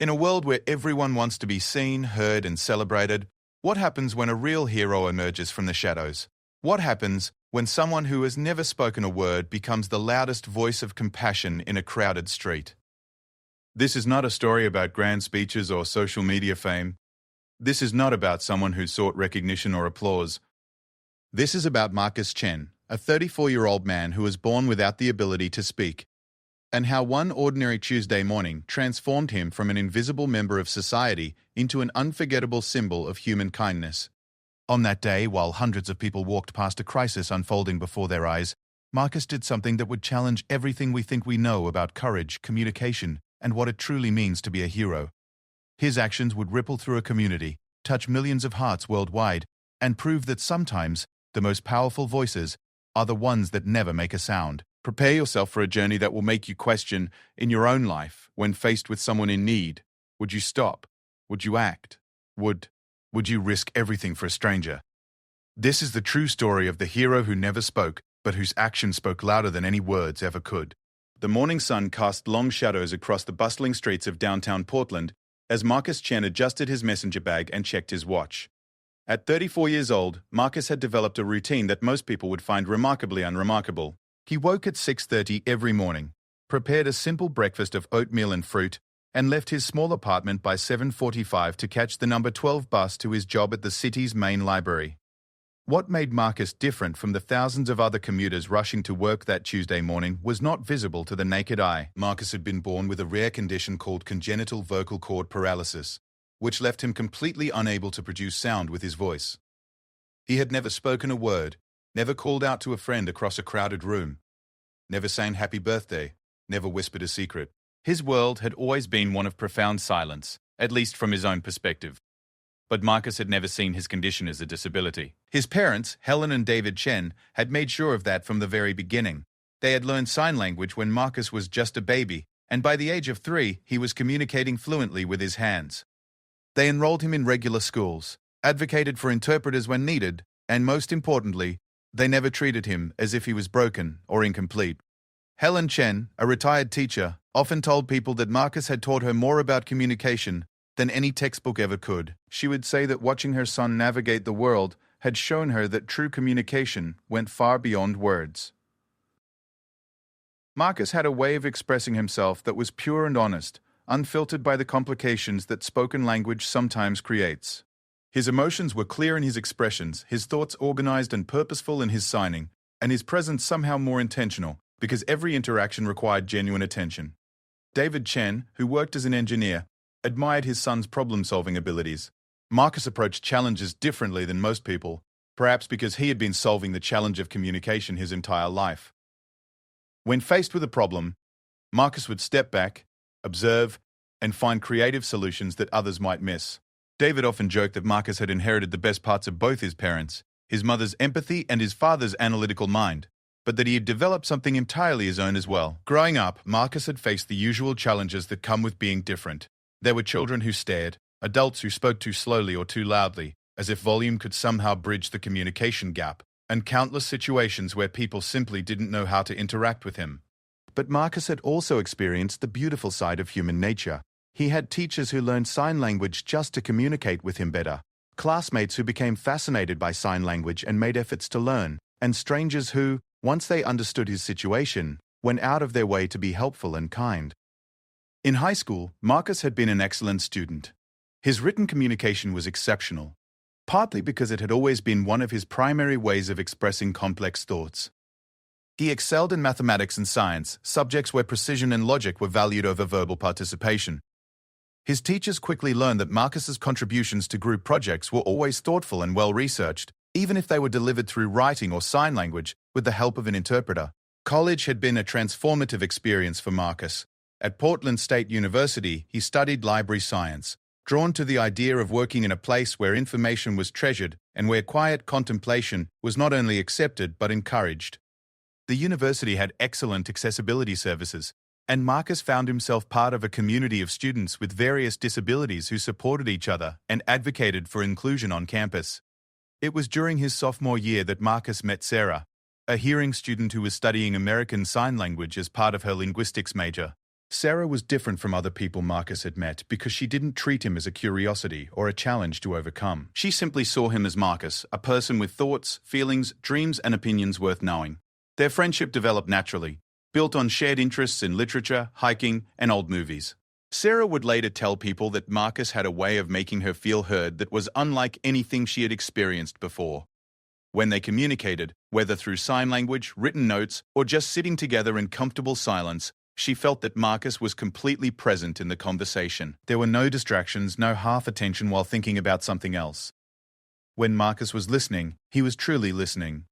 In a world where everyone wants to be seen, heard, and celebrated, what happens when a real hero emerges from the shadows? What happens when someone who has never spoken a word becomes the loudest voice of compassion in a crowded street? This is not a story about grand speeches or social media fame. This is not about someone who sought recognition or applause. This is about Marcus Chen, a 34-year-old man who was born without the ability to speak, and how one ordinary Tuesday morning transformed him from an invisible member of society into an unforgettable symbol of human kindness. On that day, while hundreds of people walked past a crisis unfolding before their eyes, Marcus did something that would challenge everything we think we know about courage, communication, and what it truly means to be a hero. His actions would ripple through a community, touch millions of hearts worldwide, and prove that sometimes the most powerful voices are the ones that never make a sound. Prepare yourself for a journey that will make you question, in your own life, when faced with someone in need, would you stop? Would you act? Would you risk everything for a stranger? This is the true story of the hero who never spoke, but whose action spoke louder than any words ever could. The morning sun cast long shadows across the bustling streets of downtown Portland as Marcus Chen adjusted his messenger bag and checked his watch. At 34 years old, Marcus had developed a routine that most people would find remarkably unremarkable. He woke at 6:30 every morning, prepared a simple breakfast of oatmeal and fruit, and left his small apartment by 7:45 to catch the number 12 bus to his job at the city's main library. What made Marcus different from the thousands of other commuters rushing to work that Tuesday morning was not visible to the naked eye. Marcus had been born with a rare condition called congenital vocal cord paralysis, which left him completely unable to produce sound with his voice. He had never spoken a word, never called out to a friend across a crowded room, never sang happy birthday, never whispered a secret. His world had always been one of profound silence, at least from his own perspective. But Marcus had never seen his condition as a disability. His parents, Helen and David Chen, had made sure of that from the very beginning. They had learned sign language when Marcus was just a baby, and by the age of 3, he was communicating fluently with his hands. They enrolled him in regular schools, advocated for interpreters when needed, and most importantly, they never treated him as if he was broken or incomplete. Helen Chen, a retired teacher, often told people that Marcus had taught her more about communication than any textbook ever could. She would say that watching her son navigate the world had shown her that true communication went far beyond words. Marcus had a way of expressing himself that was pure and honest, unfiltered by the complications that spoken language sometimes creates. His emotions were clear in his expressions, his thoughts organized and purposeful in his signing, and his presence somehow more intentional, because every interaction required genuine attention. David Chen, who worked as an engineer, admired his son's problem-solving abilities. Marcus approached challenges differently than most people, perhaps because he had been solving the challenge of communication his entire life. When faced with a problem, Marcus would step back, observe, and find creative solutions that others might miss. David often joked that Marcus had inherited the best parts of both his parents, his mother's empathy and his father's analytical mind, but that he had developed something entirely his own as well. Growing up, Marcus had faced the usual challenges that come with being different. There were children who stared, adults who spoke too slowly or too loudly, as if volume could somehow bridge the communication gap, and countless situations where people simply didn't know how to interact with him. But Marcus had also experienced the beautiful side of human nature. He had teachers who learned sign language just to communicate with him better, classmates who became fascinated by sign language and made efforts to learn, and strangers who, once they understood his situation, went out of their way to be helpful and kind. In high school, Marcus had been an excellent student. His written communication was exceptional, partly because it had always been one of his primary ways of expressing complex thoughts. He excelled in mathematics and science, subjects where precision and logic were valued over verbal participation. His teachers quickly learned that Marcus's contributions to group projects were always thoughtful and well-researched, even if they were delivered through writing or sign language with the help of an interpreter. College had been a transformative experience for Marcus. At Portland State University, he studied library science, drawn to the idea of working in a place where information was treasured and where quiet contemplation was not only accepted but encouraged. The university had excellent accessibility services, and Marcus found himself part of a community of students with various disabilities who supported each other and advocated for inclusion on campus. It was during his sophomore year that Marcus met Sarah, a hearing student who was studying American Sign Language as part of her linguistics major. Sarah was different from other people Marcus had met because she didn't treat him as a curiosity or a challenge to overcome. She simply saw him as Marcus, a person with thoughts, feelings, dreams, and opinions worth knowing. Their friendship developed naturally, built on shared interests in literature, hiking, and old movies. Sarah would later tell people that Marcus had a way of making her feel heard that was unlike anything she had experienced before. When they communicated, whether through sign language, written notes, or just sitting together in comfortable silence, she felt that Marcus was completely present in the conversation. There were no distractions, no half attention while thinking about something else. When Marcus was listening, he was truly listening.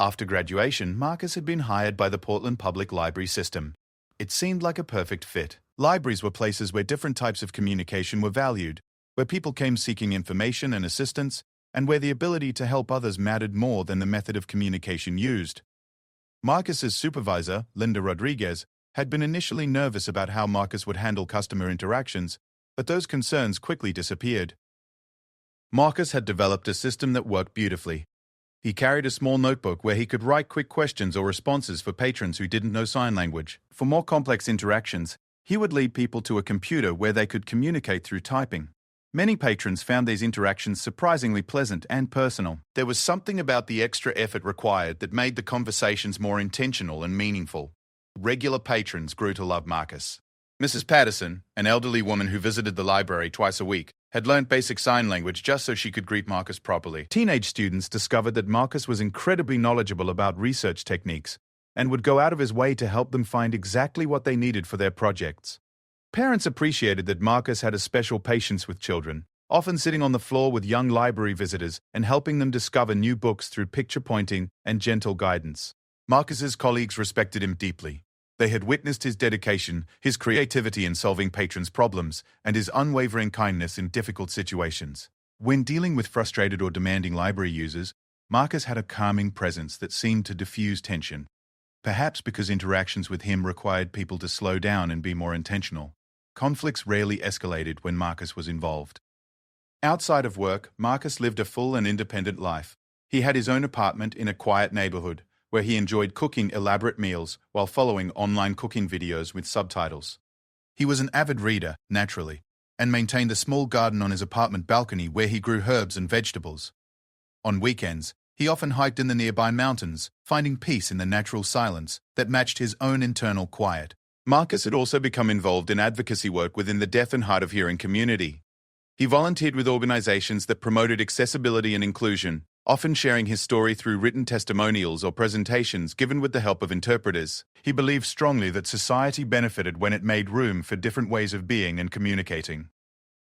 After graduation, Marcus had been hired by the Portland Public Library system. It seemed like a perfect fit. Libraries were places where different types of communication were valued, where people came seeking information and assistance, and where the ability to help others mattered more than the method of communication used. Marcus's supervisor, Linda Rodriguez, had been initially nervous about how Marcus would handle customer interactions, but those concerns quickly disappeared. Marcus had developed a system that worked beautifully. He carried a small notebook where he could write quick questions or responses for patrons who didn't know sign language. For more complex interactions, he would lead people to a computer where they could communicate through typing. Many patrons found these interactions surprisingly pleasant and personal. There was something about the extra effort required that made the conversations more intentional and meaningful. Regular patrons grew to love Marcus. Mrs. Patterson, an elderly woman who visited the library twice a week, had learned basic sign language just so she could greet Marcus properly. Teenage students discovered that Marcus was incredibly knowledgeable about research techniques and would go out of his way to help them find exactly what they needed for their projects. Parents appreciated that Marcus had a special patience with children, often sitting on the floor with young library visitors and helping them discover new books through picture pointing and gentle guidance. Marcus's colleagues respected him deeply. They had witnessed his dedication, his creativity in solving patrons' problems, and his unwavering kindness in difficult situations. When dealing with frustrated or demanding library users, Marcus had a calming presence that seemed to diffuse tension, perhaps because interactions with him required people to slow down and be more intentional. Conflicts rarely escalated when Marcus was involved. Outside of work, Marcus lived a full and independent life. He had his own apartment in a quiet neighborhood, where he enjoyed cooking elaborate meals while following online cooking videos with subtitles. He was an avid reader, naturally, and maintained a small garden on his apartment balcony where he grew herbs and vegetables. On weekends, he often hiked in the nearby mountains, finding peace in the natural silence that matched his own internal quiet. Marcus had also become involved in advocacy work within the deaf and hard of hearing community. He volunteered with organizations that promoted accessibility and inclusion, often sharing his story through written testimonials or presentations given with the help of interpreters. He believed strongly that society benefited when it made room for different ways of being and communicating.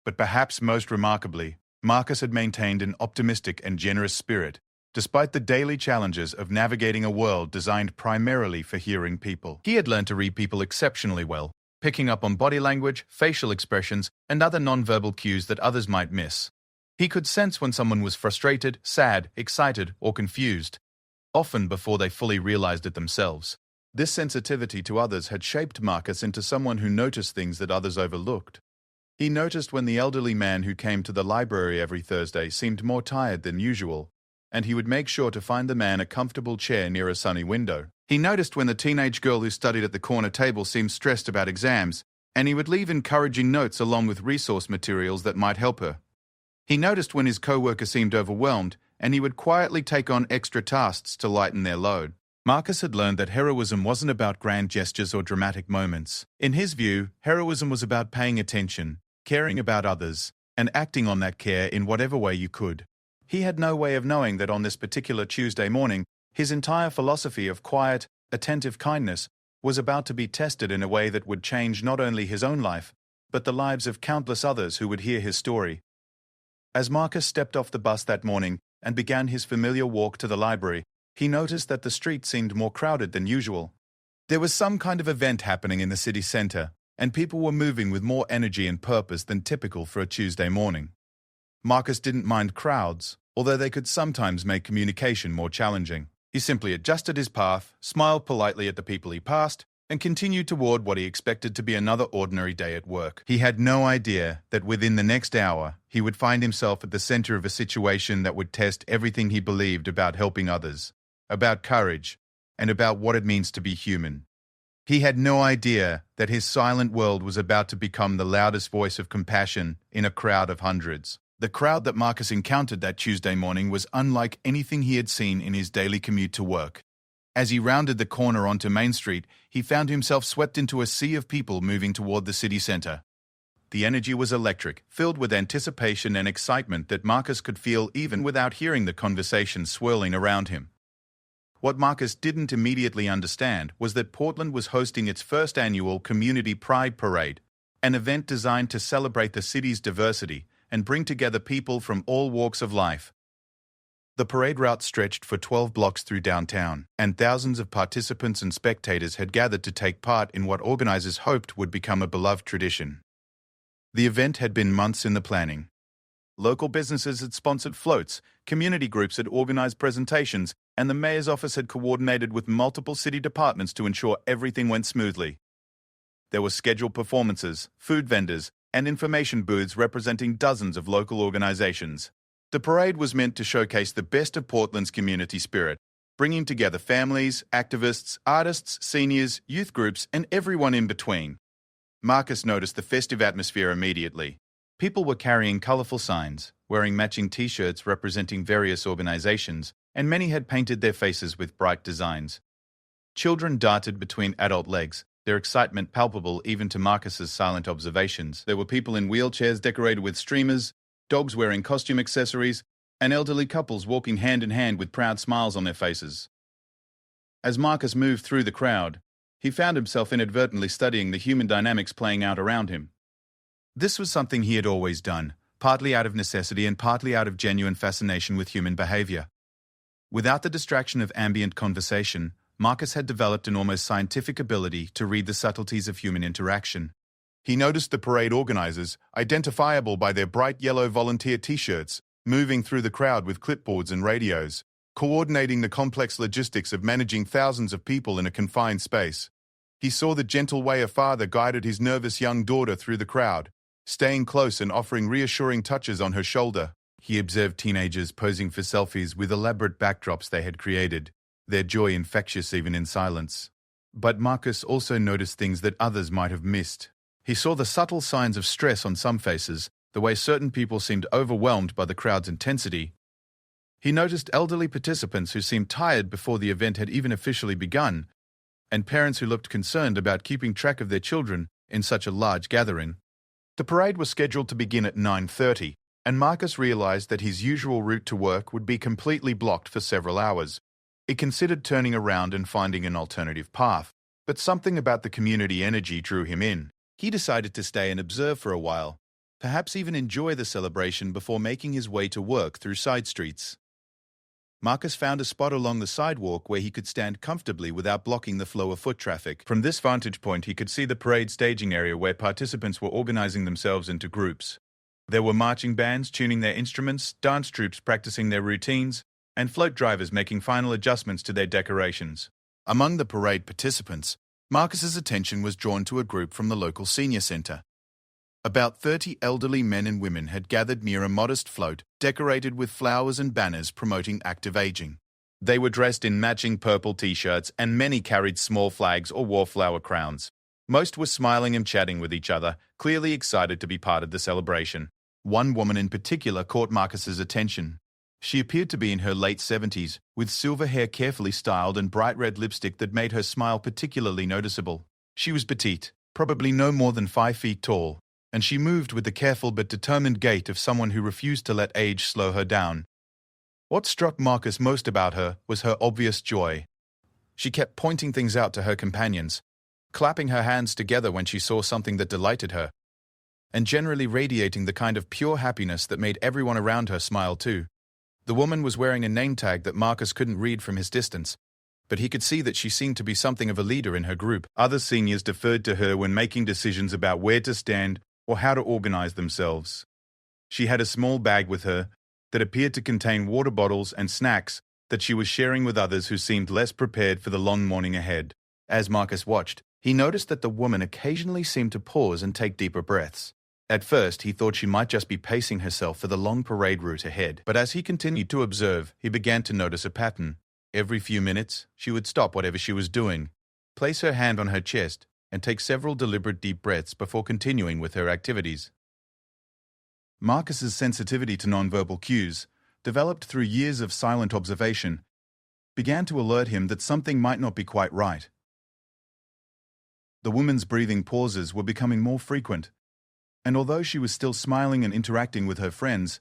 But perhaps most remarkably, Marcus had maintained an optimistic and generous spirit, despite the daily challenges of navigating a world designed primarily for hearing people. He had learned to read people exceptionally well, picking up on body language, facial expressions, and other nonverbal cues that others might miss. He could sense when someone was frustrated, sad, excited, or confused, often before they fully realized it themselves. This sensitivity to others had shaped Marcus into someone who noticed things that others overlooked. He noticed when the elderly man who came to the library every Thursday seemed more tired than usual, and he would make sure to find the man a comfortable chair near a sunny window. He noticed when the teenage girl who studied at the corner table seemed stressed about exams, and he would leave encouraging notes along with resource materials that might help her. He noticed when his co-worker seemed overwhelmed, and he would quietly take on extra tasks to lighten their load. Marcus had learned that heroism wasn't about grand gestures or dramatic moments. In his view, heroism was about paying attention, caring about others, and acting on that care in whatever way you could. He had no way of knowing that on this particular Tuesday morning, his entire philosophy of quiet, attentive kindness was about to be tested in a way that would change not only his own life, but the lives of countless others who would hear his story. As Marcus stepped off the bus that morning and began his familiar walk to the library, he noticed that the street seemed more crowded than usual. There was some kind of event happening in the city center, and people were moving with more energy and purpose than typical for a Tuesday morning. Marcus didn't mind crowds, although they could sometimes make communication more challenging. He simply adjusted his path, smiled politely at the people he passed, and continued toward what he expected to be another ordinary day at work. He had no idea that within the next hour, he would find himself at the center of a situation that would test everything he believed about helping others, about courage, and about what it means to be human. He had no idea that his silent world was about to become the loudest voice of compassion in a crowd of hundreds. The crowd that Marcus encountered that Tuesday morning was unlike anything he had seen in his daily commute to work. As he rounded the corner onto Main Street, he found himself swept into a sea of people moving toward the city center. The energy was electric, filled with anticipation and excitement that Marcus could feel even without hearing the conversation swirling around him. What Marcus didn't immediately understand was that Portland was hosting its first annual Community Pride Parade, an event designed to celebrate the city's diversity and bring together people from all walks of life. The parade route stretched for 12 blocks through downtown, and thousands of participants and spectators had gathered to take part in what organizers hoped would become a beloved tradition. The event had been months in the planning. Local businesses had sponsored floats, community groups had organized presentations, and the mayor's office had coordinated with multiple city departments to ensure everything went smoothly. There were scheduled performances, food vendors, and information booths representing dozens of local organizations. The parade was meant to showcase the best of Portland's community spirit, bringing together families, activists, artists, seniors, youth groups, and everyone in between. Marcus noticed the festive atmosphere immediately. People were carrying colorful signs, wearing matching t-shirts representing various organizations, and many had painted their faces with bright designs. Children darted between adult legs, their excitement palpable even to Marcus's silent observations. There were people in wheelchairs decorated with streamers, dogs wearing costume accessories, and elderly couples walking hand in hand with proud smiles on their faces. As Marcus moved through the crowd, he found himself inadvertently studying the human dynamics playing out around him. This was something he had always done, partly out of necessity and partly out of genuine fascination with human behavior. Without the distraction of ambient conversation, Marcus had developed an almost scientific ability to read the subtleties of human interaction. He noticed the parade organizers, identifiable by their bright yellow volunteer t-shirts, moving through the crowd with clipboards and radios, coordinating the complex logistics of managing thousands of people in a confined space. He saw the gentle way a father guided his nervous young daughter through the crowd, staying close and offering reassuring touches on her shoulder. He observed teenagers posing for selfies with elaborate backdrops they had created, their joy infectious even in silence. But Marcus also noticed things that others might have missed. He saw the subtle signs of stress on some faces, the way certain people seemed overwhelmed by the crowd's intensity. He noticed elderly participants who seemed tired before the event had even officially begun, and parents who looked concerned about keeping track of their children in such a large gathering. The parade was scheduled to begin at 9:30, and Marcus realized that his usual route to work would be completely blocked for several hours. He considered turning around and finding an alternative path, but something about the community energy drew him in. He decided to stay and observe for a while, perhaps even enjoy the celebration before making his way to work through side streets. Marcus found a spot along the sidewalk where he could stand comfortably without blocking the flow of foot traffic. From this vantage point, he could see the parade staging area where participants were organizing themselves into groups. There were marching bands tuning their instruments, dance troupes practicing their routines, and float drivers making final adjustments to their decorations. Among the parade participants, Marcus's attention was drawn to a group from the local senior center. About 30 elderly men and women had gathered near a modest float decorated with flowers and banners promoting active aging. They were dressed in matching purple t-shirts and many carried small flags or wore flower crowns. Most were smiling and chatting with each other, clearly excited to be part of the celebration. One woman in particular caught Marcus's attention. She appeared to be in her late 70s, with silver hair carefully styled and bright red lipstick that made her smile particularly noticeable. She was petite, probably no more than 5 feet tall, and she moved with the careful but determined gait of someone who refused to let age slow her down. What struck Marcus most about her was her obvious joy. She kept pointing things out to her companions, clapping her hands together when she saw something that delighted her, and generally radiating the kind of pure happiness that made everyone around her smile too. The woman was wearing a name tag that Marcus couldn't read from his distance, but he could see that she seemed to be something of a leader in her group. Other seniors deferred to her when making decisions about where to stand or how to organize themselves. She had a small bag with her that appeared to contain water bottles and snacks that she was sharing with others who seemed less prepared for the long morning ahead. As Marcus watched, he noticed that the woman occasionally seemed to pause and take deeper breaths. At first, he thought she might just be pacing herself for the long parade route ahead, but as he continued to observe, he began to notice a pattern. Every few minutes, she would stop whatever she was doing, Place her hand on her chest and take several deliberate deep breaths before continuing with her activities. Marcus's sensitivity to nonverbal cues, developed through years of silent observation, began to alert him that something might not be quite right. The woman's breathing pauses were becoming more frequent, and although she was still smiling and interacting with her friends,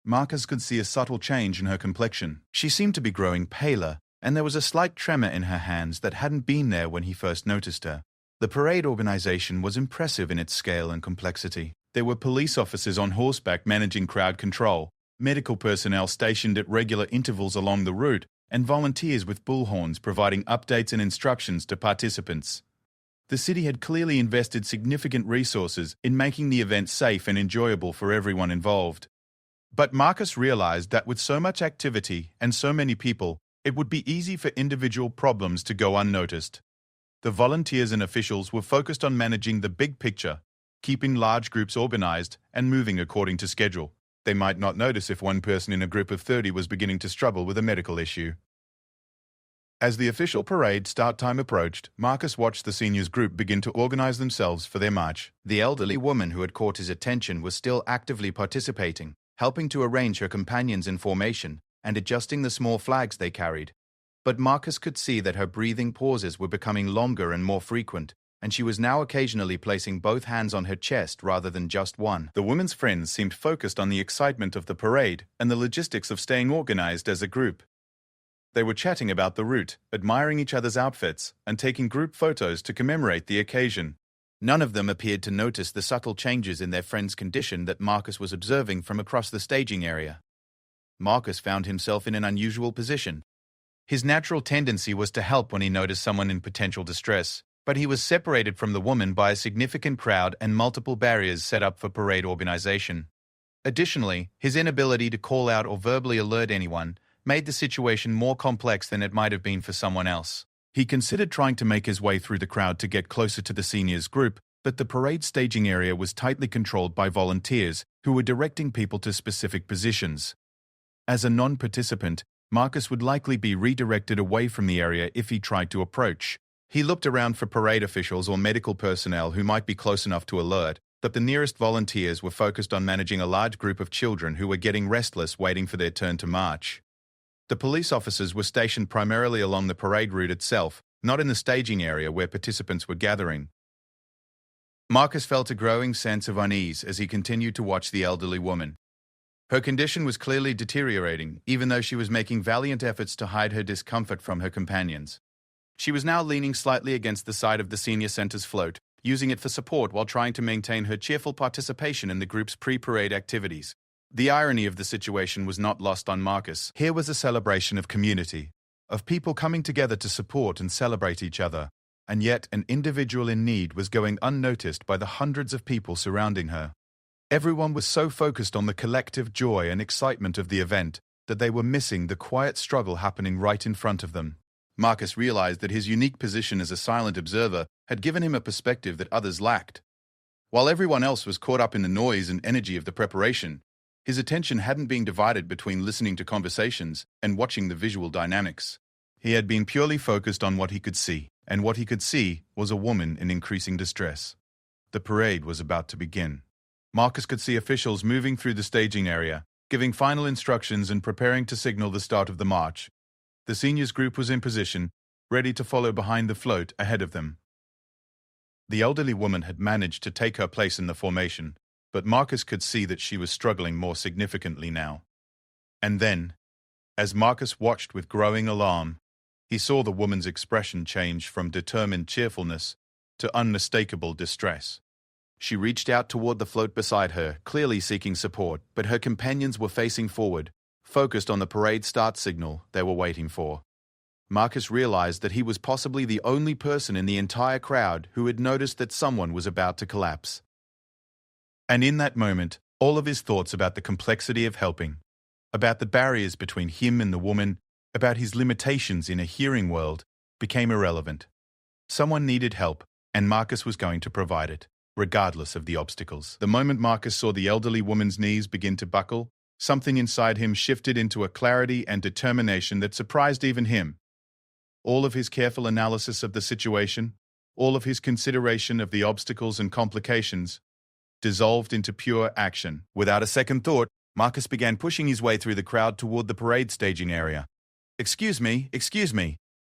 Marcus could see a subtle change in her complexion. She seemed to be growing paler, and there was a slight tremor in her hands that hadn't been there when he first noticed her. The parade organization was impressive in its scale and complexity. There were police officers on horseback managing crowd control, medical personnel stationed at regular intervals along the route, and volunteers with bullhorns providing updates and instructions to participants. The city had clearly invested significant resources in making the event safe and enjoyable for everyone involved. But Marcus realized that with so much activity and so many people, it would be easy for individual problems to go unnoticed. The volunteers and officials were focused on managing the big picture, keeping large groups organized and moving according to schedule. They might not notice if one person in a group of 30 was beginning to struggle with a medical issue. As the official parade start time approached, Marcus watched the seniors group begin to organize themselves for their march. The elderly woman who had caught his attention was still actively participating, helping to arrange her companions in formation and adjusting the small flags they carried. But Marcus could see that her breathing pauses were becoming longer and more frequent, and she was now occasionally placing both hands on her chest rather than just one. The woman's friends seemed focused on the excitement of the parade and the logistics of staying organized as a group. They were chatting about the route, admiring each other's outfits, and taking group photos to commemorate the occasion. None of them appeared to notice the subtle changes in their friend's condition that Marcus was observing from across the staging area. Marcus found himself in an unusual position. His natural tendency was to help when he noticed someone in potential distress, but he was separated from the woman by a significant crowd and multiple barriers set up for parade organization. Additionally, his inability to call out or verbally alert anyone made the situation more complex than it might have been for someone else. He considered trying to make his way through the crowd to get closer to the seniors group, but the parade staging area was tightly controlled by volunteers who were directing people to specific positions. As a non-participant, Marcus would likely be redirected away from the area if he tried to approach. He looked around for parade officials or medical personnel who might be close enough to alert, but the nearest volunteers were focused on managing a large group of children who were getting restless waiting for their turn to march. The police officers were stationed primarily along the parade route itself, not in the staging area where participants were gathering. Marcus felt a growing sense of unease as he continued to watch the elderly woman. Her condition was clearly deteriorating, even though she was making valiant efforts to hide her discomfort from her companions. She was now leaning slightly against the side of the senior center's float, using it for support while trying to maintain her cheerful participation in the group's pre-parade activities. The irony of the situation was not lost on Marcus. Here was a celebration of community, of people coming together to support and celebrate each other, and yet an individual in need was going unnoticed by the hundreds of people surrounding her. Everyone was so focused on the collective joy and excitement of the event that they were missing the quiet struggle happening right in front of them. Marcus realized that his unique position as a silent observer had given him a perspective that others lacked. While everyone else was caught up in the noise and energy of the preparation, his attention hadn't been divided between listening to conversations and watching the visual dynamics. He had been purely focused on what he could see, and what he could see was a woman in increasing distress. The parade was about to begin. Marcus could see officials moving through the staging area, giving final instructions and preparing to signal the start of the march. The seniors group was in position, ready to follow behind the float ahead of them. The elderly woman had managed to take her place in the formation, but Marcus could see that she was struggling more significantly now. And then, as Marcus watched with growing alarm, he saw the woman's expression change from determined cheerfulness to unmistakable distress. She reached out toward the float beside her, clearly seeking support, but her companions were facing forward, focused on the parade start signal they were waiting for. Marcus realized that he was possibly the only person in the entire crowd who had noticed that someone was about to collapse. And in that moment, all of his thoughts about the complexity of helping, about the barriers between him and the woman, about his limitations in a hearing world, became irrelevant. Someone needed help, and Marcus was going to provide it, regardless of the obstacles. The moment Marcus saw the elderly woman's knees begin to buckle, something inside him shifted into a clarity and determination that surprised even him. All of his careful analysis of the situation, all of his consideration of the obstacles and complications, dissolved into pure action. Without a second thought, Marcus began pushing his way through the crowd toward the parade staging area. Excuse me,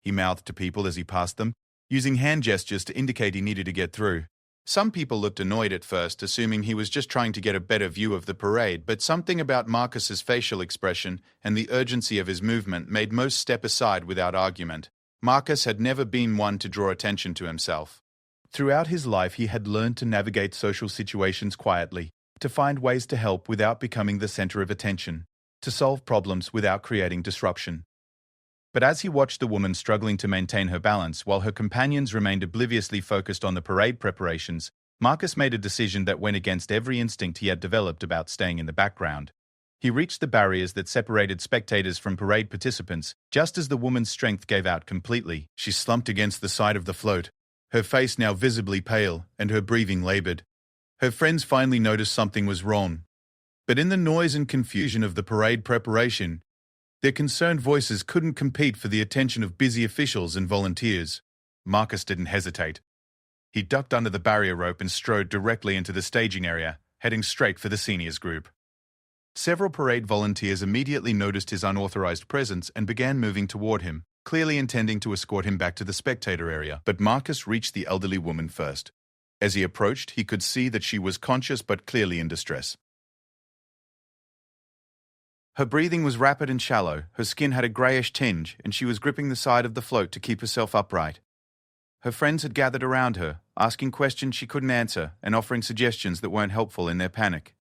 he mouthed to people as he passed them, using hand gestures to indicate he needed to get through. Some people looked annoyed at first, assuming he was just trying to get a better view of the parade, but something about Marcus's facial expression and the urgency of his movement made most step aside without argument. Marcus had never been one to draw attention to himself. Throughout his life, he had learned to navigate social situations quietly, to find ways to help without becoming the center of attention, to solve problems without creating disruption. But as he watched the woman struggling to maintain her balance while her companions remained obliviously focused on the parade preparations, Marcus made a decision that went against every instinct he had developed about staying in the background. He reached the barriers that separated spectators from parade participants just as the woman's strength gave out completely. She slumped against the side of the float, her face now visibly pale and her breathing labored. Her friends finally noticed something was wrong. But in the noise and confusion of the parade preparation, their concerned voices couldn't compete for the attention of busy officials and volunteers. Marcus didn't hesitate. He ducked under the barrier rope and strode directly into the staging area, heading straight for the seniors group. Several parade volunteers immediately noticed his unauthorized presence and began moving toward him, clearly intending to escort him back to the spectator area. But Marcus reached the elderly woman first. As he approached, he could see that she was conscious but clearly in distress. Her breathing was rapid and shallow, her skin had a greyish tinge, and she was gripping the side of the float to keep herself upright. Her friends had gathered around her, asking questions she couldn't answer and offering suggestions that weren't helpful in their panic.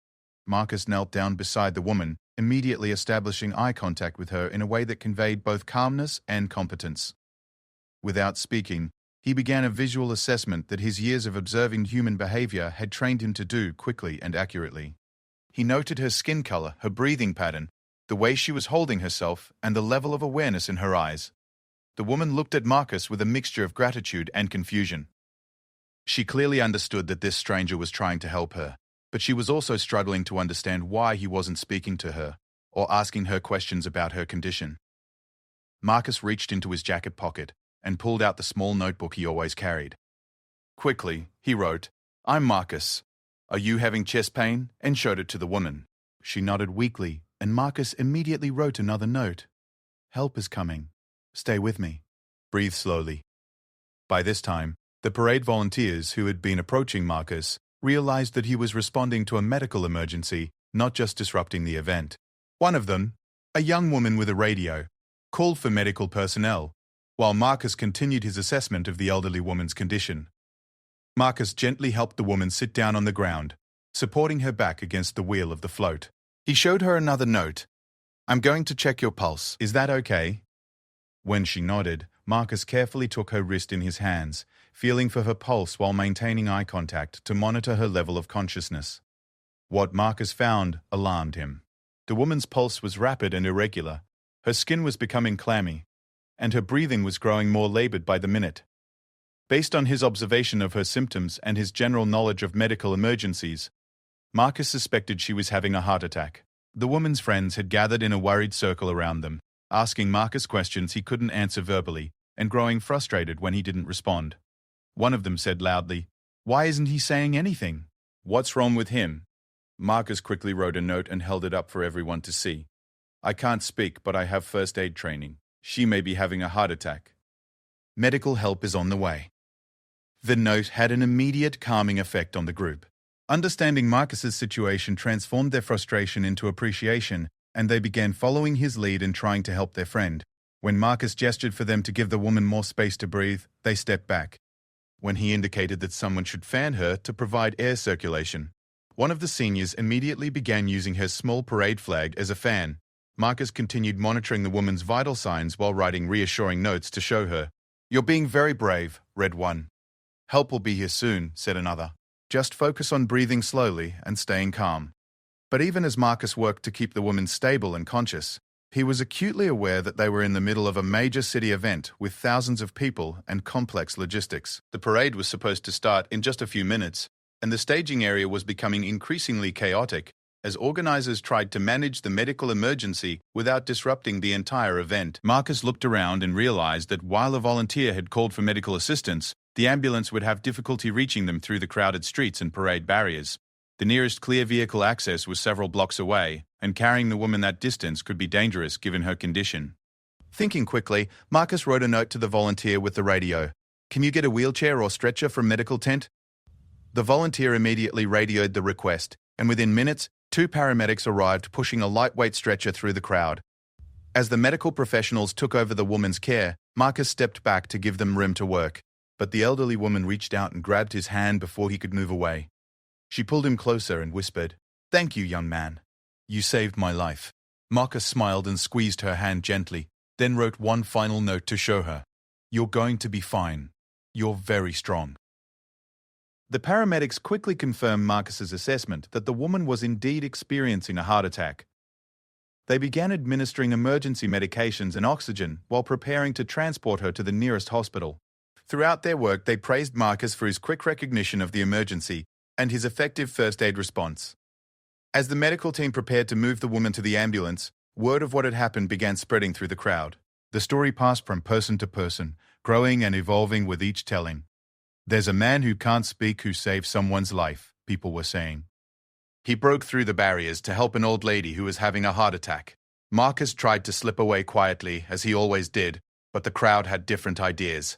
Marcus knelt down beside the woman, immediately establishing eye contact with her in a way that conveyed both calmness and competence. Without speaking, he began a visual assessment that his years of observing human behavior had trained him to do quickly and accurately. He noted her skin color, her breathing pattern, the way she was holding herself, and the level of awareness in her eyes. The woman looked at Marcus with a mixture of gratitude and confusion. She clearly understood that this stranger was trying to help her, but she was also struggling to understand why he wasn't speaking to her or asking her questions about her condition. Marcus reached into his jacket pocket and pulled out the small notebook he always carried. Quickly, he wrote, "I'm Marcus. Are you having chest pain?" and showed it to the woman. She nodded weakly, and Marcus immediately wrote another note. "Help is coming. Stay with me. Breathe slowly." By this time, the parade volunteers who had been approaching Marcus realized that he was responding to a medical emergency, not just disrupting the event. One of them, a young woman with a radio, called for medical personnel, while Marcus continued his assessment of the elderly woman's condition. Marcus gently helped the woman sit down on the ground, supporting her back against the wheel of the float. He showed her another note. "I'm going to check your pulse. Is that okay?" When she nodded, Marcus carefully took her wrist in his hands, feeling for her pulse while maintaining eye contact to monitor her level of consciousness. What Marcus found alarmed him. The woman's pulse was rapid and irregular, her skin was becoming clammy, and her breathing was growing more labored by the minute. Based on his observation of her symptoms and his general knowledge of medical emergencies, Marcus suspected she was having a heart attack. The woman's friends had gathered in a worried circle around them, asking Marcus questions he couldn't answer verbally and growing frustrated when he didn't respond. One of them said loudly, "Why isn't he saying anything? What's wrong with him?" Marcus quickly wrote a note and held it up for everyone to see. "I can't speak, but I have first aid training. She may be having a heart attack. Medical help is on the way." The note had an immediate calming effect on the group. Understanding Marcus's situation transformed their frustration into appreciation, and they began following his lead and trying to help their friend. When Marcus gestured for them to give the woman more space to breathe, they stepped back. When he indicated that someone should fan her to provide air circulation, one of the seniors immediately began using her small parade flag as a fan. Marcus continued monitoring the woman's vital signs while writing reassuring notes to show her. "You're being very brave," read one. "Help will be here soon," said another. "Just focus on breathing slowly and staying calm." But even as Marcus worked to keep the woman stable and conscious, he was acutely aware that they were in the middle of a major city event with thousands of people and complex logistics. The parade was supposed to start in just a few minutes, and the staging area was becoming increasingly chaotic as organizers tried to manage the medical emergency without disrupting the entire event. Marcus looked around and realized that while a volunteer had called for medical assistance, the ambulance would have difficulty reaching them through the crowded streets and parade barriers. The nearest clear vehicle access was several blocks away, and carrying the woman that distance could be dangerous given her condition. Thinking quickly, Marcus wrote a note to the volunteer with the radio. "Can you get a wheelchair or stretcher from medical tent?" The volunteer immediately radioed the request, and within minutes, 2 paramedics arrived pushing a lightweight stretcher through the crowd. As the medical professionals took over the woman's care, Marcus stepped back to give them room to work, but the elderly woman reached out and grabbed his hand before he could move away. She pulled him closer and whispered, "Thank you, young man. You saved my life." Marcus smiled and squeezed her hand gently, then wrote one final note to show her. "You're going to be fine. You're very strong." The paramedics quickly confirmed Marcus's assessment that the woman was indeed experiencing a heart attack. They began administering emergency medications and oxygen while preparing to transport her to the nearest hospital. Throughout their work, they praised Marcus for his quick recognition of the emergency and his effective first aid response. As the medical team prepared to move the woman to the ambulance, word of what had happened began spreading through the crowd. The story passed from person to person, growing and evolving with each telling. "There's a man who can't speak who saved someone's life," people were saying. "He broke through the barriers to help an old lady who was having a heart attack." Marcus tried to slip away quietly, as he always did, but the crowd had different ideas.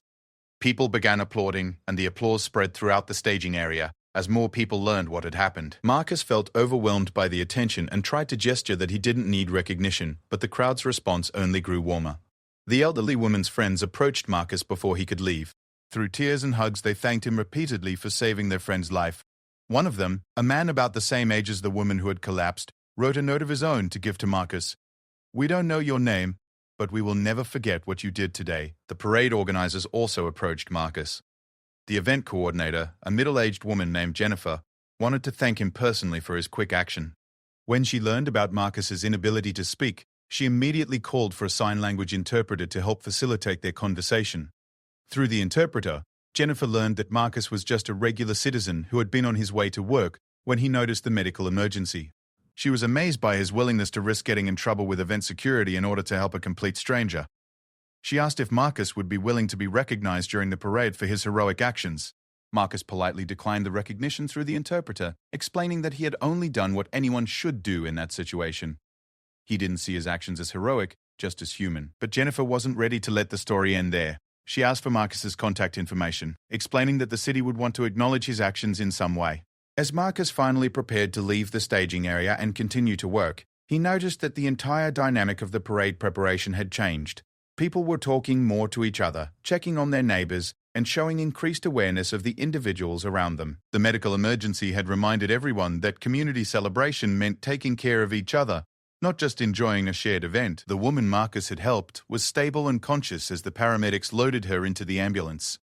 People began applauding, and the applause spread throughout the staging area, as more people learned what had happened. Marcus felt overwhelmed by the attention and tried to gesture that he didn't need recognition, but the crowd's response only grew warmer. The elderly woman's friends approached Marcus before he could leave. Through tears and hugs, they thanked him repeatedly for saving their friend's life. One of them, a man about the same age as the woman who had collapsed, wrote a note of his own to give to Marcus. "We don't know your name, but we will never forget what you did today." The parade organizers also approached Marcus. The event coordinator, a middle-aged woman named Jennifer, wanted to thank him personally for his quick action. When she learned about Marcus's inability to speak, she immediately called for a sign language interpreter to help facilitate their conversation. Through the interpreter, Jennifer learned that Marcus was just a regular citizen who had been on his way to work when he noticed the medical emergency. She was amazed by his willingness to risk getting in trouble with event security in order to help a complete stranger. She asked if Marcus would be willing to be recognized during the parade for his heroic actions. Marcus politely declined the recognition through the interpreter, explaining that he had only done what anyone should do in that situation. He didn't see his actions as heroic, just as human. But Jennifer wasn't ready to let the story end there. She asked for Marcus's contact information, explaining that the city would want to acknowledge his actions in some way. As Marcus finally prepared to leave the staging area and continue to work, he noticed that the entire dynamic of the parade preparation had changed. People were talking more to each other, checking on their neighbors, and showing increased awareness of the individuals around them. The medical emergency had reminded everyone that community celebration meant taking care of each other, not just enjoying a shared event. The woman Marcus had helped was stable and conscious as the paramedics loaded her into the ambulance.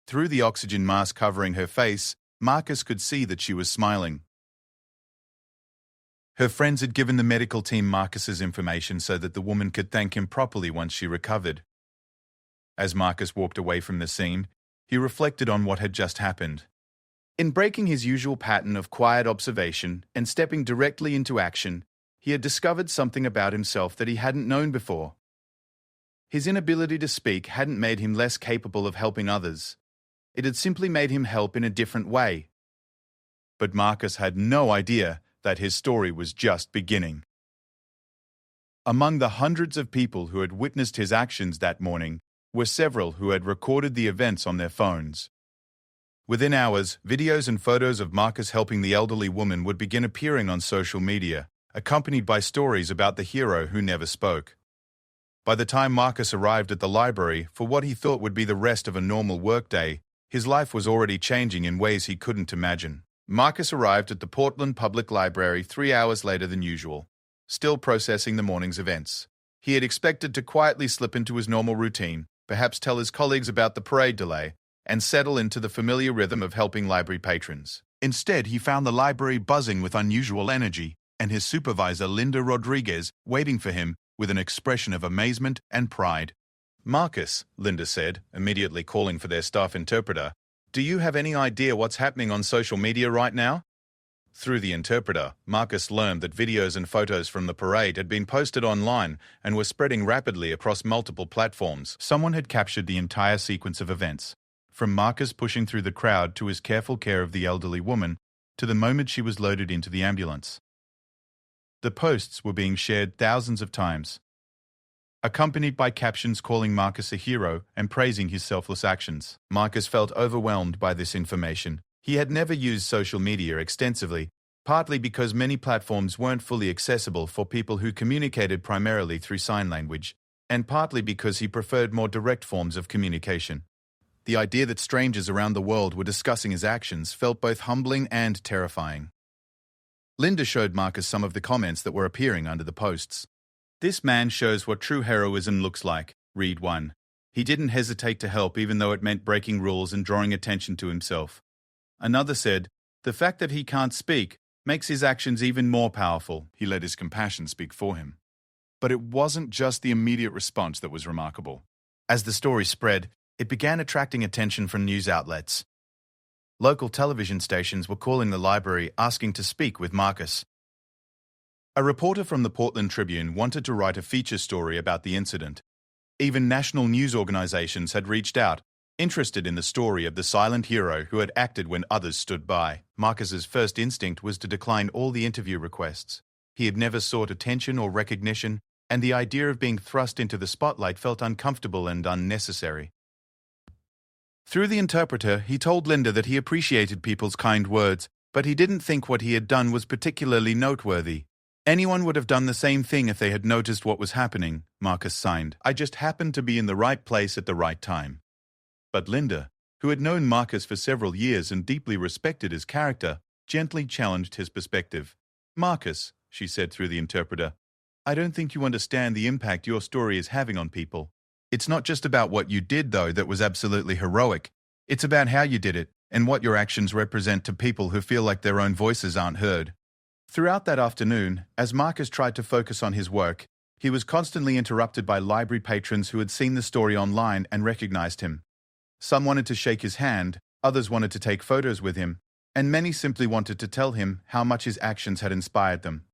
Through the oxygen mask covering her face, Marcus could see that she was smiling. Her friends had given the medical team Marcus's information so that the woman could thank him properly once she recovered. As Marcus walked away from the scene, he reflected on what had just happened. In breaking his usual pattern of quiet observation and stepping directly into action, he had discovered something about himself that he hadn't known before. His inability to speak hadn't made him less capable of helping others. It had simply made him help in a different way. But Marcus had no idea that his story was just beginning. Among the hundreds of people who had witnessed his actions that morning were several who had recorded the events on their phones. Within hours, videos and photos of Marcus helping the elderly woman would begin appearing on social media, accompanied by stories about the hero who never spoke. By the time Marcus arrived at the library for what he thought would be the rest of a normal workday, his life was already changing in ways he couldn't imagine. Marcus arrived at the Portland Public Library 3 hours later than usual, still processing the morning's events. He had expected to quietly slip into his normal routine, perhaps tell his colleagues about the parade delay, and settle into the familiar rhythm of helping library patrons. Instead, he found the library buzzing with unusual energy, and his supervisor, Linda Rodriguez, waiting for him with an expression of amazement and pride. "Marcus," Linda said, immediately calling for their staff interpreter, "do you have any idea what's happening on social media right now?" Through the interpreter, Marcus learned that videos and photos from the parade had been posted online and were spreading rapidly across multiple platforms. Someone had captured the entire sequence of events, from Marcus pushing through the crowd to his careful care of the elderly woman, to the moment she was loaded into the ambulance. The posts were being shared thousands of times, accompanied by captions calling Marcus a hero and praising his selfless actions. Marcus felt overwhelmed by this information. He had never used social media extensively, partly because many platforms weren't fully accessible for people who communicated primarily through sign language, and partly because he preferred more direct forms of communication. The idea that strangers around the world were discussing his actions felt both humbling and terrifying. Linda showed Marcus some of the comments that were appearing under the posts. "This man shows what true heroism looks like," read one. "He didn't hesitate to help even though it meant breaking rules and drawing attention to himself." Another said, "The fact that he can't speak makes his actions even more powerful. He let his compassion speak for him." But it wasn't just the immediate response that was remarkable. As the story spread, it began attracting attention from news outlets. Local television stations were calling the library asking to speak with Marcus. A reporter from the Portland Tribune wanted to write a feature story about the incident. Even national news organizations had reached out, interested in the story of the silent hero who had acted when others stood by. Marcus's first instinct was to decline all the interview requests. He had never sought attention or recognition, and the idea of being thrust into the spotlight felt uncomfortable and unnecessary. Through the interpreter, he told Linda that he appreciated people's kind words, but he didn't think what he had done was particularly noteworthy. "Anyone would have done the same thing if they had noticed what was happening," Marcus signed. "I just happened to be in the right place at the right time." But Linda, who had known Marcus for several years and deeply respected his character, gently challenged his perspective. "Marcus," she said through the interpreter, "I don't think you understand the impact your story is having on people. It's not just about what you did, though, that was absolutely heroic. It's about how you did it and what your actions represent to people who feel like their own voices aren't heard." Throughout that afternoon, as Marcus tried to focus on his work, he was constantly interrupted by library patrons who had seen the story online and recognized him. Some wanted to shake his hand, others wanted to take photos with him, and many simply wanted to tell him how much his actions had inspired them.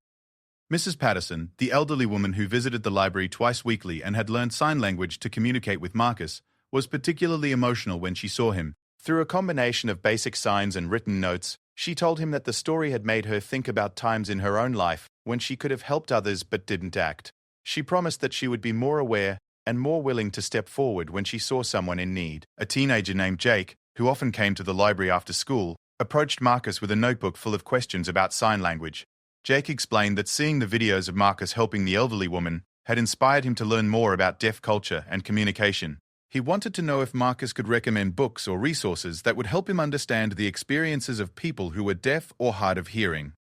Mrs. Patterson, the elderly woman who visited the library twice weekly and had learned sign language to communicate with Marcus, was particularly emotional when she saw him. Through a combination of basic signs and written notes, she told him that the story had made her think about times in her own life when she could have helped others but didn't act. She promised that she would be more aware and more willing to step forward when she saw someone in need. A teenager named Jake, who often came to the library after school, approached Marcus with a notebook full of questions about sign language. Jake explained that seeing the videos of Marcus helping the elderly woman had inspired him to learn more about deaf culture and communication. He wanted to know if Marcus could recommend books or resources that would help him understand the experiences of people who were deaf or hard of hearing.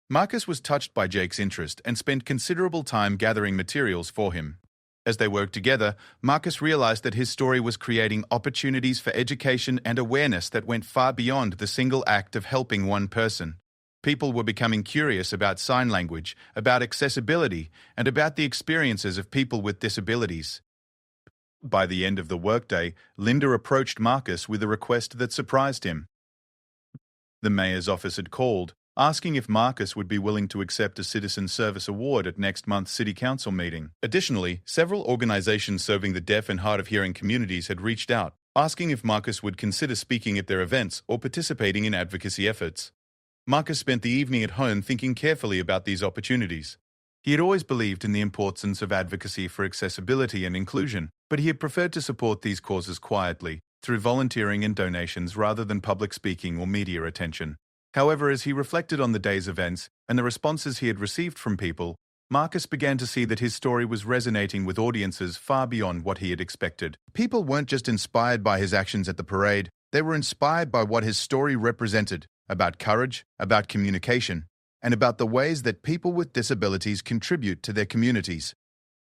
Marcus was touched by Jake's interest and spent considerable time gathering materials for him. As they worked together, Marcus realized that his story was creating opportunities for education and awareness that went far beyond the single act of helping one person. People were becoming curious about sign language, about accessibility, and about the experiences of people with disabilities. By the end of the workday, Linda approached Marcus with a request that surprised him. The mayor's office had called, asking if Marcus would be willing to accept a Citizen Service Award at next month's City Council meeting. Additionally, several organizations serving the deaf and hard of hearing communities had reached out, asking if Marcus would consider speaking at their events or participating in advocacy efforts. Marcus spent the evening at home thinking carefully about these opportunities. He had always believed in the importance of advocacy for accessibility and inclusion, but he had preferred to support these causes quietly, through volunteering and donations rather than public speaking or media attention. However, as he reflected on the day's events and the responses he had received from people, Marcus began to see that his story was resonating with audiences far beyond what he had expected. People weren't just inspired by his actions at the parade, they were inspired by what his story represented, about courage, about communication, and about the ways that people with disabilities contribute to their communities.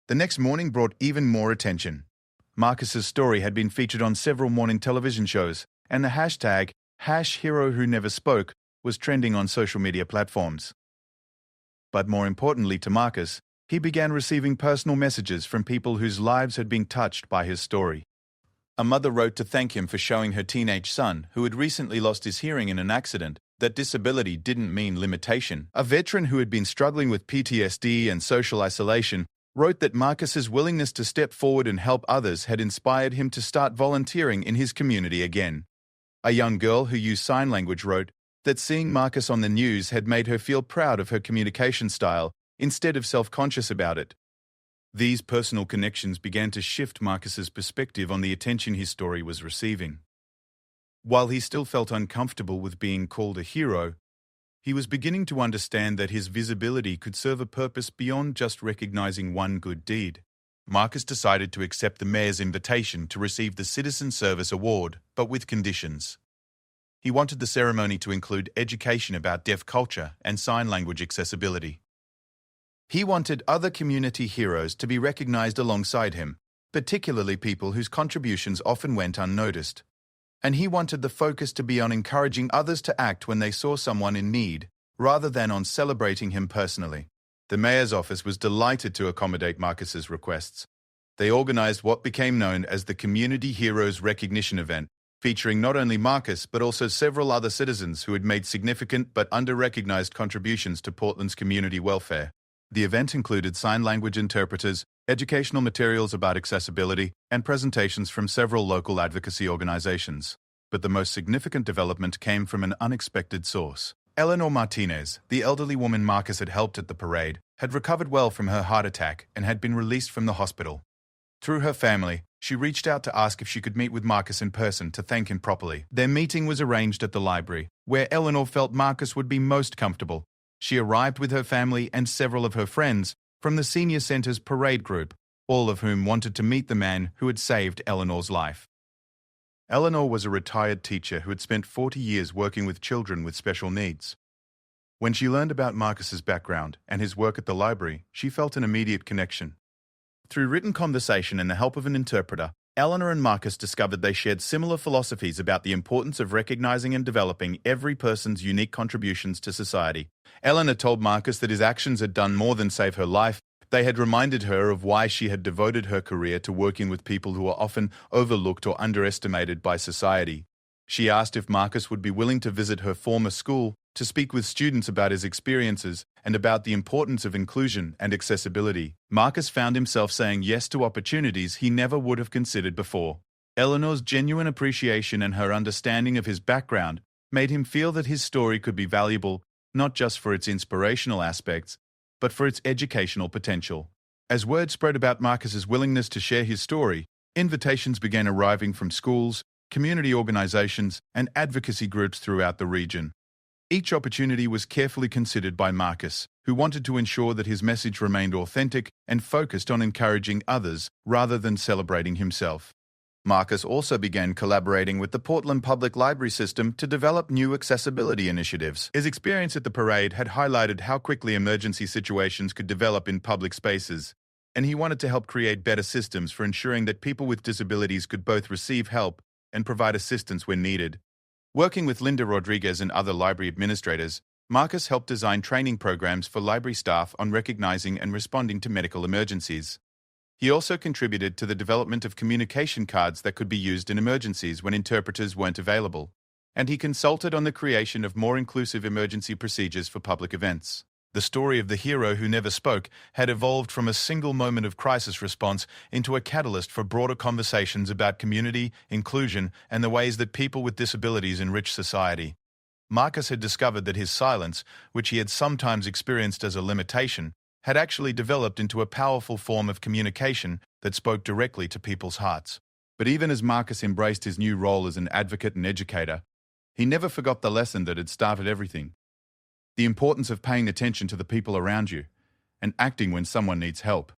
The next morning brought even more attention. Marcus's story had been featured on several morning television shows, and the hashtag #HeroWhoNeverSpoke was trending on social media platforms. But more importantly to Marcus, he began receiving personal messages from people whose lives had been touched by his story. A mother wrote to thank him for showing her teenage son, who had recently lost his hearing in an accident, that disability didn't mean limitation. A veteran who had been struggling with PTSD and social isolation wrote that Marcus's willingness to step forward and help others had inspired him to start volunteering in his community again. A young girl who used sign language wrote that seeing Marcus on the news had made her feel proud of her communication style instead of self-conscious about it. These personal connections began to shift Marcus's perspective on the attention his story was receiving. While he still felt uncomfortable with being called a hero, he was beginning to understand that his visibility could serve a purpose beyond just recognizing one good deed. Marcus decided to accept the mayor's invitation to receive the Citizen Service Award, but with conditions. He wanted the ceremony to include education about deaf culture and sign language accessibility. He wanted other community heroes to be recognized alongside him, particularly people whose contributions often went unnoticed. And he wanted the focus to be on encouraging others to act when they saw someone in need, rather than on celebrating him personally. The mayor's office was delighted to accommodate Marcus's requests. They organized what became known as the Community Heroes Recognition event, featuring not only Marcus but also several other citizens who had made significant but under-recognized contributions to Portland's community welfare. The event included sign language interpreters, educational materials about accessibility, and presentations from several local advocacy organizations. But the most significant development came from an unexpected source. Eleanor Martinez, the elderly woman Marcus had helped at the parade, had recovered well from her heart attack and had been released from the hospital. Through her family, she reached out to ask if she could meet with Marcus in person to thank him properly. Their meeting was arranged at the library, where Eleanor felt Marcus would be most comfortable. She arrived with her family and several of her friends from the Senior Center's parade group, all of whom wanted to meet the man who had saved Eleanor's life. Eleanor was a retired teacher who had spent 40 years working with children with special needs. When she learned about Marcus's background and his work at the library, she felt an immediate connection. Through written conversation and the help of an interpreter, Eleanor and Marcus discovered they shared similar philosophies about the importance of recognizing and developing every person's unique contributions to society. Eleanor told Marcus that his actions had done more than save her life. They had reminded her of why she had devoted her career to working with people who are often overlooked or underestimated by society. She asked if Marcus would be willing to visit her former school to speak with students about his experiences and about the importance of inclusion and accessibility. Marcus found himself saying yes to opportunities he never would have considered before. Eleanor's genuine appreciation and her understanding of his background made him feel that his story could be valuable not just for its inspirational aspects, but for its educational potential. As word spread about Marcus's willingness to share his story, invitations began arriving from schools, community organizations, and advocacy groups throughout the region. Each opportunity was carefully considered by Marcus, who wanted to ensure that his message remained authentic and focused on encouraging others rather than celebrating himself. Marcus also began collaborating with the Portland Public Library system to develop new accessibility initiatives. His experience at the parade had highlighted how quickly emergency situations could develop in public spaces, and he wanted to help create better systems for ensuring that people with disabilities could both receive help and provide assistance when needed. Working with Linda Rodriguez and other library administrators, Marcus helped design training programs for library staff on recognizing and responding to medical emergencies. He also contributed to the development of communication cards that could be used in emergencies when interpreters weren't available, and he consulted on the creation of more inclusive emergency procedures for public events. The story of the hero who never spoke had evolved from a single moment of crisis response into a catalyst for broader conversations about community, inclusion, and the ways that people with disabilities enrich society. Marcus had discovered that his silence, which he had sometimes experienced as a limitation, had actually developed into a powerful form of communication that spoke directly to people's hearts. But even as Marcus embraced his new role as an advocate and educator, he never forgot the lesson that had started everything: the importance of paying attention to the people around you and acting when someone needs help.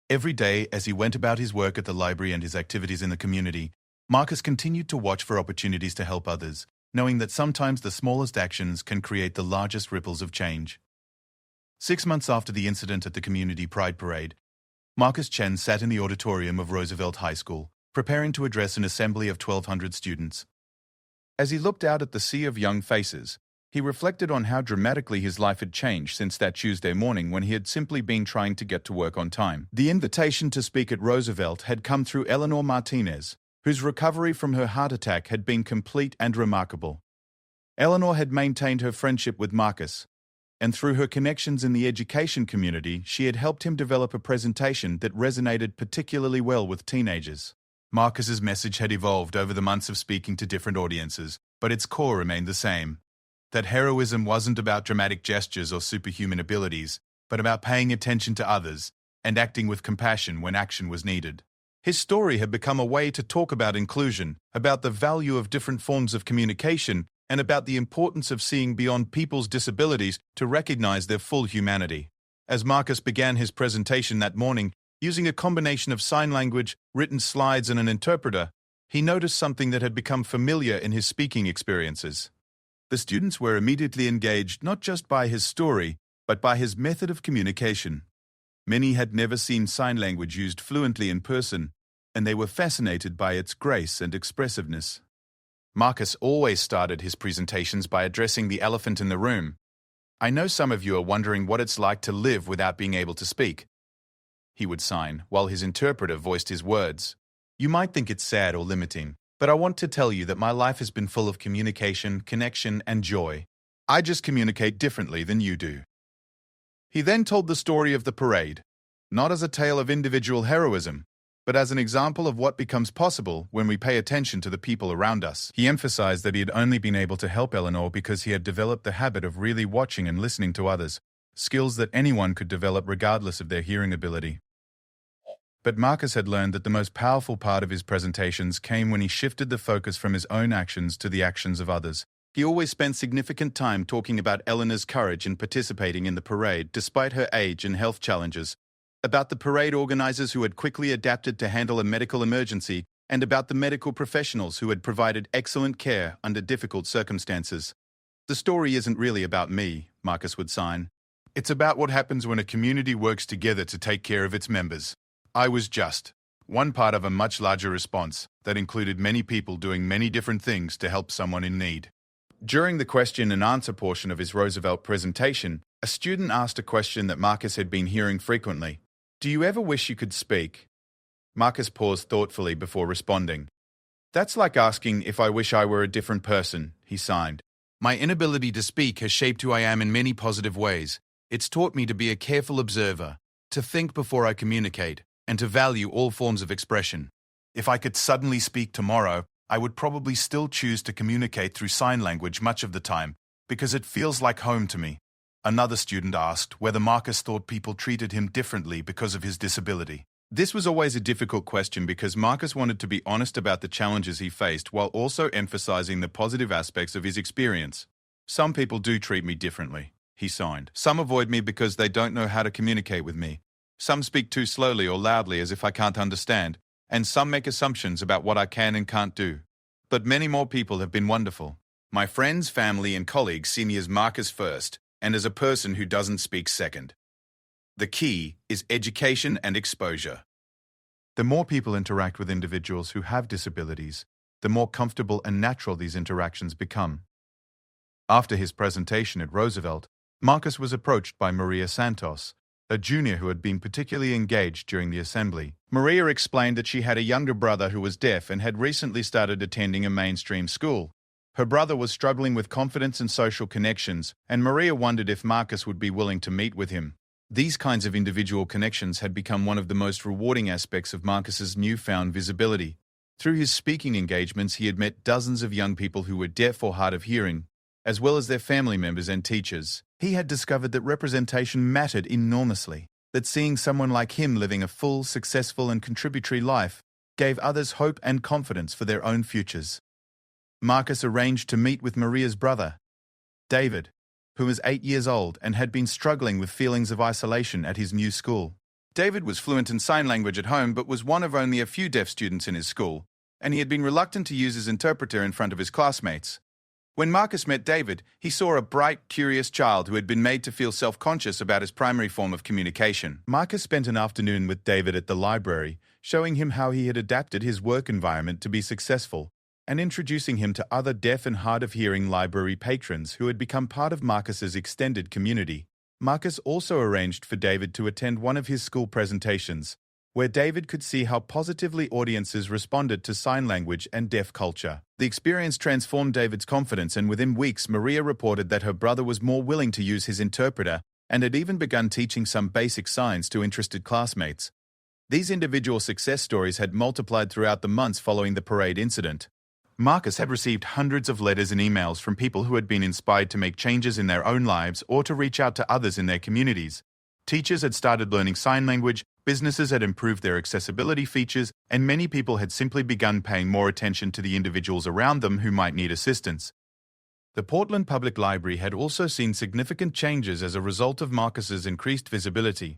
Every day, as he went about his work at the library and his activities in the community, Marcus continued to watch for opportunities to help others, knowing that sometimes the smallest actions can create the largest ripples of change. 6 months after the incident at the Community Pride Parade, Marcus Chen sat in the auditorium of Roosevelt High School, preparing to address an assembly of 1,200 students. As he looked out at the sea of young faces, he reflected on how dramatically his life had changed since that Tuesday morning when he had simply been trying to get to work on time. The invitation to speak at Roosevelt had come through Eleanor Martinez, whose recovery from her heart attack had been complete and remarkable. Eleanor had maintained her friendship with Marcus, and through her connections in the education community, she had helped him develop a presentation that resonated particularly well with teenagers. Marcus's message had evolved over the months of speaking to different audiences, but its core remained the same. That heroism wasn't about dramatic gestures or superhuman abilities, but about paying attention to others and acting with compassion when action was needed. His story had become a way to talk about inclusion, about the value of different forms of communication, and about the importance of seeing beyond people's disabilities to recognize their full humanity. As Marcus began his presentation that morning, using a combination of sign language, written slides, and an interpreter, he noticed something that had become familiar in his speaking experiences. The students were immediately engaged not just by his story, but by his method of communication. Many had never seen sign language used fluently in person, and they were fascinated by its grace and expressiveness. Marcus always started his presentations by addressing the elephant in the room. "I know some of you are wondering what it's like to live without being able to speak," he would sign, while his interpreter voiced his words. "You might think it's sad or limiting, but I want to tell you that my life has been full of communication, connection, and joy. I just communicate differently than you do." He then told the story of the parade, not as a tale of individual heroism, but as an example of what becomes possible when we pay attention to the people around us. He emphasized that he had only been able to help Eleanor because he had developed the habit of really watching and listening to others, skills that anyone could develop regardless of their hearing ability. But Marcus had learned that the most powerful part of his presentations came when he shifted the focus from his own actions to the actions of others. He always spent significant time talking about Eleanor's courage in participating in the parade despite her age and health challenges, about the parade organizers who had quickly adapted to handle a medical emergency, and about the medical professionals who had provided excellent care under difficult circumstances. "The story isn't really about me," Marcus would sign. "It's about what happens when a community works together to take care of its members. I was just one part of a much larger response that included many people doing many different things to help someone in need." During the question and answer portion of his Roosevelt presentation, a student asked a question that Marcus had been hearing frequently. "Do you ever wish you could speak?" Marcus paused thoughtfully before responding. "That's like asking if I wish I were a different person," he signed. "My inability to speak has shaped who I am in many positive ways. It's taught me to be a careful observer, to think before I communicate, and to value all forms of expression. If I could suddenly speak tomorrow, I would probably still choose to communicate through sign language much of the time, because it feels like home to me." Another student asked whether Marcus thought people treated him differently because of his disability. This was always a difficult question because Marcus wanted to be honest about the challenges he faced while also emphasizing the positive aspects of his experience. "Some people do treat me differently," he signed. "Some avoid me because they don't know how to communicate with me. Some speak too slowly or loudly as if I can't understand, and some make assumptions about what I can and can't do. But many more people have been wonderful. My friends, family, and colleagues see me as Marcus first, and as a person who doesn't speak second. The key is education and exposure." The more people interact with individuals who have disabilities, the more comfortable and natural these interactions become. After his presentation at Roosevelt, Marcus was approached by Maria Santos, a junior who had been particularly engaged during the assembly. Maria explained that she had a younger brother who was deaf and had recently started attending a mainstream school. Her brother was struggling with confidence and social connections, and Maria wondered if Marcus would be willing to meet with him. These kinds of individual connections had become one of the most rewarding aspects of Marcus's newfound visibility. Through his speaking engagements, he had met dozens of young people who were deaf or hard of hearing, as well as their family members and teachers. He had discovered that representation mattered enormously, that seeing someone like him living a full, successful, and contributory life gave others hope and confidence for their own futures. Marcus arranged to meet with Maria's brother, David, who was 8 years old and had been struggling with feelings of isolation at his new school. David was fluent in sign language at home but was one of only a few deaf students in his school, and he had been reluctant to use his interpreter in front of his classmates. When Marcus met David, he saw a bright, curious child who had been made to feel self-conscious about his primary form of communication. Marcus spent an afternoon with David at the library, showing him how he had adapted his work environment to be successful, and introducing him to other deaf and hard-of-hearing library patrons who had become part of Marcus's extended community. Marcus also arranged for David to attend one of his school presentations, where David could see how positively audiences responded to sign language and deaf culture. The experience transformed David's confidence, and within weeks, Maria reported that her brother was more willing to use his interpreter and had even begun teaching some basic signs to interested classmates. These individual success stories had multiplied throughout the months following the parade incident. Marcus had received hundreds of letters and emails from people who had been inspired to make changes in their own lives or to reach out to others in their communities. Teachers had started learning sign language, businesses had improved their accessibility features, and many people had simply begun paying more attention to the individuals around them who might need assistance. The Portland Public Library had also seen significant changes as a result of Marcus's increased visibility.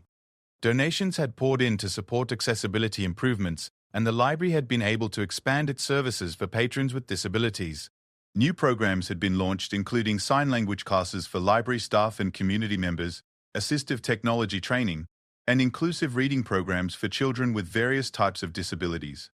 Donations had poured in to support accessibility improvements, and the library had been able to expand its services for patrons with disabilities. New programs had been launched, including sign language classes for library staff and community members, assistive technology training, and inclusive reading programs for children with various types of disabilities.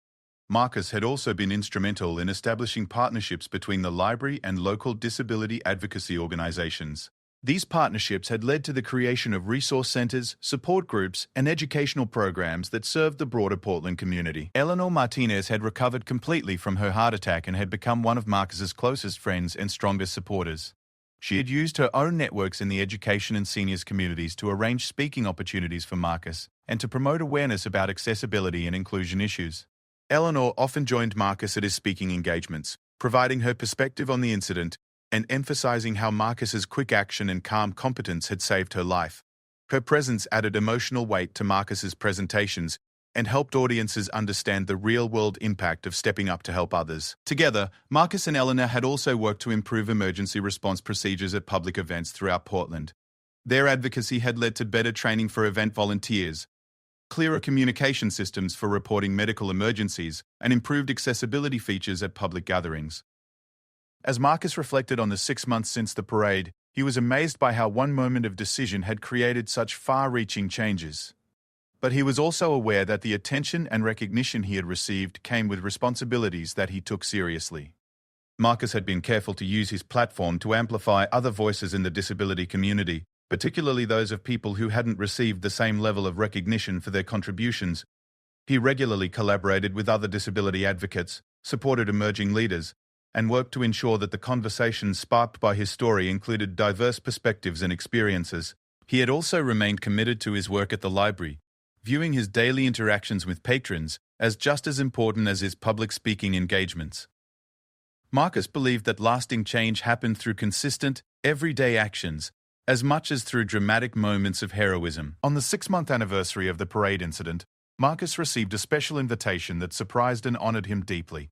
Marcus had also been instrumental in establishing partnerships between the library and local disability advocacy organizations. These partnerships had led to the creation of resource centers, support groups, and educational programs that served the broader Portland community. Eleanor Martinez had recovered completely from her heart attack and had become one of Marcus's closest friends and strongest supporters. She had used her own networks in the education and seniors communities to arrange speaking opportunities for Marcus and to promote awareness about accessibility and inclusion issues. Eleanor often joined Marcus at his speaking engagements, providing her perspective on the incident and emphasizing how Marcus's quick action and calm competence had saved her life. Her presence added emotional weight to Marcus's presentations and helped audiences understand the real-world impact of stepping up to help others. Together, Marcus and Eleanor had also worked to improve emergency response procedures at public events throughout Portland. Their advocacy had led to better training for event volunteers, clearer communication systems for reporting medical emergencies, and improved accessibility features at public gatherings. As Marcus reflected on the 6 months since the parade, he was amazed by how one moment of decision had created such far-reaching changes. But he was also aware that the attention and recognition he had received came with responsibilities that he took seriously. Marcus had been careful to use his platform to amplify other voices in the disability community, particularly those of people who hadn't received the same level of recognition for their contributions. He regularly collaborated with other disability advocates, supported emerging leaders, and worked to ensure that the conversations sparked by his story included diverse perspectives and experiences. He had also remained committed to his work at the library, viewing his daily interactions with patrons as just as important as his public speaking engagements. Marcus believed that lasting change happened through consistent, everyday actions, as much as through dramatic moments of heroism. On the 6-month anniversary of the parade incident, Marcus received a special invitation that surprised and honored him deeply.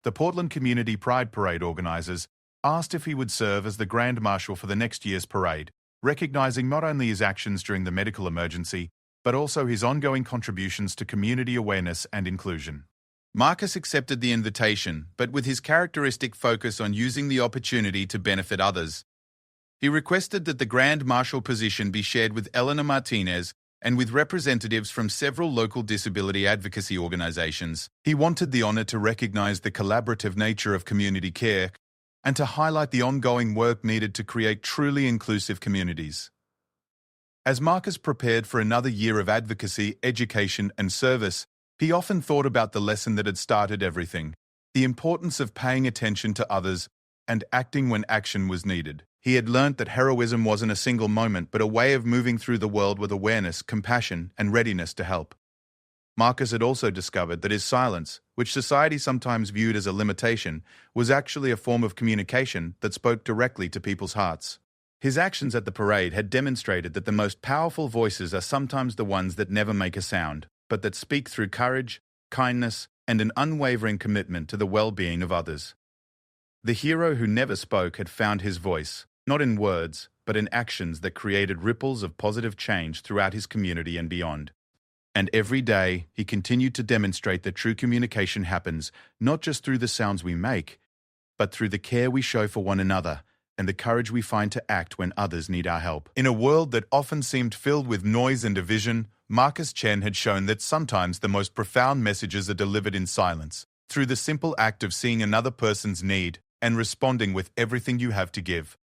The Portland Community Pride Parade organizers asked if he would serve as the Grand Marshal for the next year's parade, recognizing not only his actions during the medical emergency, but also his ongoing contributions to community awareness and inclusion. Marcus accepted the invitation, but with his characteristic focus on using the opportunity to benefit others. He requested that the Grand Marshal position be shared with Eleanor Martinez and with representatives from several local disability advocacy organizations. He wanted the honor to recognize the collaborative nature of community care and to highlight the ongoing work needed to create truly inclusive communities. As Marcus prepared for another year of advocacy, education, and service, he often thought about the lesson that had started everything: the importance of paying attention to others and acting when action was needed. He had learnt that heroism wasn't a single moment, but a way of moving through the world with awareness, compassion, and readiness to help. Marcus had also discovered that his silence, which society sometimes viewed as a limitation, was actually a form of communication that spoke directly to people's hearts. His actions at the parade had demonstrated that the most powerful voices are sometimes the ones that never make a sound, but that speak through courage, kindness, and an unwavering commitment to the well-being of others. The hero who never spoke had found his voice, not in words, but in actions that created ripples of positive change throughout his community and beyond. And every day, he continued to demonstrate that true communication happens not just through the sounds we make, but through the care we show for one another and the courage we find to act when others need our help. In a world that often seemed filled with noise and division, Marcus Chen had shown that sometimes the most profound messages are delivered in silence, through the simple act of seeing another person's need and responding with everything you have to give.